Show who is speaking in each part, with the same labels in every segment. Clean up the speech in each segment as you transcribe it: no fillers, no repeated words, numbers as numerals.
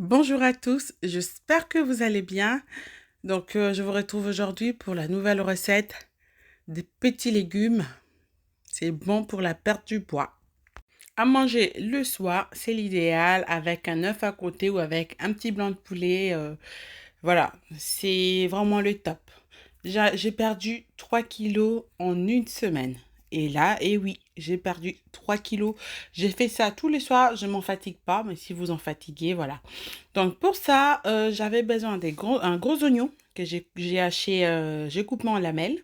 Speaker 1: Bonjour à tous, j'espère que vous allez bien. Je vous retrouve aujourd'hui pour la nouvelle recette des petits légumes. C'est bon pour la perte du poids. À manger le soir, c'est l'idéal avec un œuf à côté ou avec un petit blanc de poulet. Voilà, c'est vraiment le top. J'ai perdu 3 kilos en une semaine. Et là, et oui, j'ai perdu 3 kilos. J'ai fait ça tous les soirs, je m'en fatigue pas, mais si vous en fatiguez, voilà. Donc pour ça, j'avais besoin un gros oignon que j'ai haché, j'ai coupé en lamelles.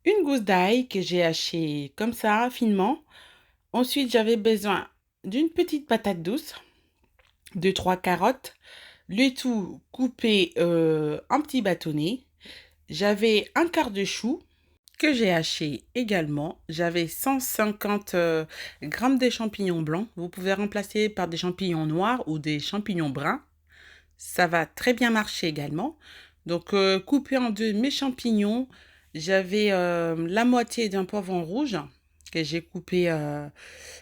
Speaker 1: Une gousse d'ail que j'ai haché comme ça, finement. Ensuite, j'avais besoin d'une petite patate douce, de 3 carottes, le tout coupé en petits bâtonnets. J'avais un quart de chou que j'ai haché également. J'avais 150 grammes de champignons blancs. Vous pouvez remplacer par des champignons noirs ou des champignons bruns. Ça va très bien marcher également. Couper en deux mes champignons, j'avais la moitié d'un poivron rouge que j'ai coupé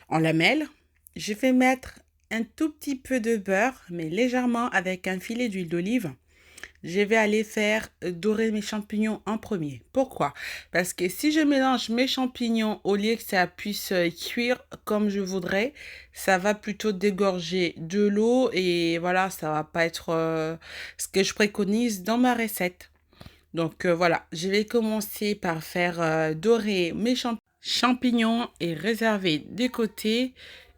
Speaker 1: en lamelles. Je vais mettre un tout petit peu de beurre, mais légèrement avec un filet d'huile d'olive. Je vais aller faire dorer mes champignons en premier. Pourquoi? Parce que si je mélange mes champignons au lieu que ça puisse cuire comme je voudrais, ça va plutôt dégorger de l'eau et voilà, ça va pas être ce que je préconise dans ma recette. Voilà, je vais commencer par faire dorer mes champignons et réserver de côté.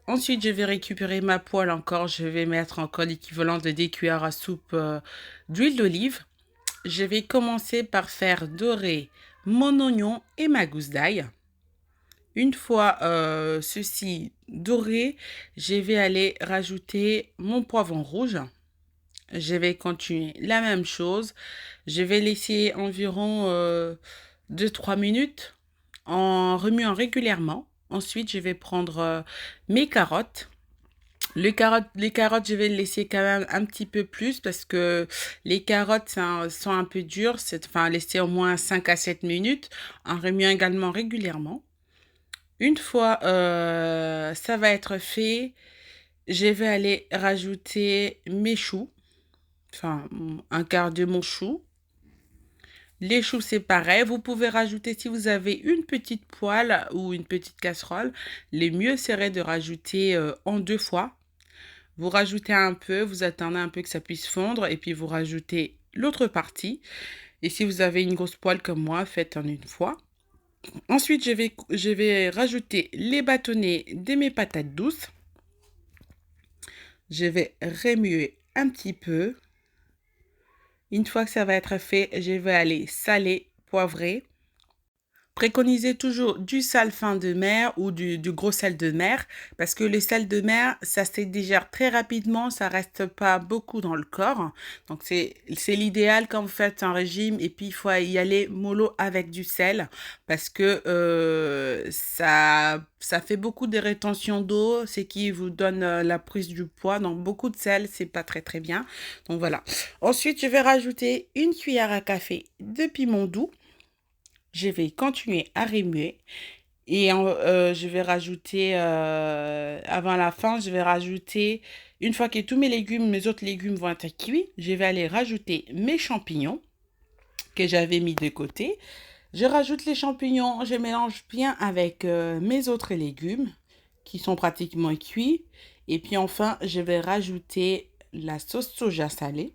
Speaker 1: Ensuite, je vais récupérer ma poêle encore. Je vais mettre encore l'équivalent de 2 cuillères à soupe d'huile d'olive. Je vais commencer par faire dorer mon oignon et ma gousse d'ail. Une fois ceci doré, je vais aller rajouter mon poivron rouge. Je vais continuer la même chose. Je vais laisser environ 2-3 minutes en remuant régulièrement. Ensuite, je vais prendre mes carottes. Les carottes, je vais les laisser quand même un petit peu plus parce que les carottes sont un peu dures. Enfin, laisser au moins 5 à 7 minutes en remuant également régulièrement. Une fois ça va être fait, je vais aller rajouter mes choux, enfin un quart de mon chou. Les choux, c'est pareil. Vous pouvez rajouter, si vous avez une petite poêle ou une petite casserole, le mieux serait de rajouter en deux fois. Vous rajoutez un peu, vous attendez un peu que ça puisse fondre et puis vous rajoutez l'autre partie. Et si vous avez une grosse poêle comme moi, faites en une fois. Ensuite, je vais rajouter les bâtonnets de mes patates douces. Je vais remuer un petit peu. Une fois que ça va être fait, je vais aller saler, poivrer. Préconisez toujours du sel fin de mer ou du gros sel de mer parce que le sel de mer, ça se digère très rapidement, ça reste pas beaucoup dans le corps. Donc c'est l'idéal quand vous faites un régime et puis il faut y aller mollo avec du sel parce que ça fait beaucoup de rétention d'eau, c'est qui vous donne la prise du poids. Donc beaucoup de sel, c'est pas très très bien. Donc voilà. Ensuite, je vais rajouter une cuillère à café de piment doux. Je vais continuer à remuer et je vais rajouter, avant la fin, je vais rajouter, une fois que tous mes autres légumes vont être cuits, je vais aller rajouter mes champignons que j'avais mis de côté. Je rajoute les champignons, je mélange bien avec mes autres légumes qui sont pratiquement cuits. Et puis enfin, je vais rajouter la sauce soja salée.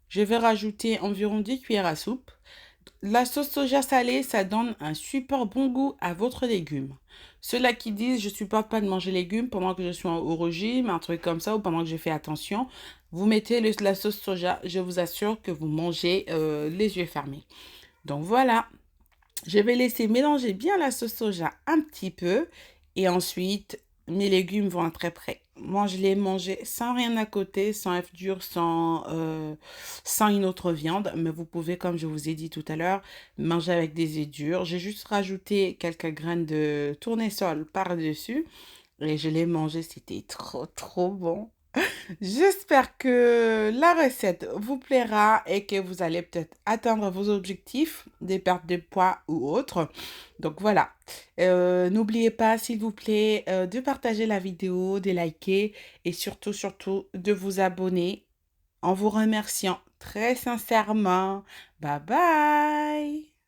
Speaker 1: Je vais rajouter environ 10 cuillères à soupe. La sauce soja salée, ça donne un super bon goût à votre légume. Ceux-là qui disent je ne supporte pas de manger légumes pendant que je suis au régime, un truc comme ça, ou pendant que je fais attention, vous mettez la sauce soja, je vous assure que vous mangez les yeux fermés. Donc voilà, je vais laisser mélanger bien la sauce soja un petit peu et ensuite mes légumes vont être prêts. Moi, je les mangé sans rien à côté, sans œuf dur, sans une autre viande. Mais vous pouvez, comme je vous ai dit tout à l'heure, manger avec des œufs durs. J'ai juste rajouté quelques graines de tournesol par-dessus et je l'ai mangé. C'était trop, trop bon. J'espère que la recette vous plaira et que vous allez peut-être atteindre vos objectifs, des pertes de poids ou autres. Donc voilà. N'oubliez pas, s'il vous plaît, de partager la vidéo, de liker et surtout, surtout, de vous abonner en vous remerciant très sincèrement. Bye bye!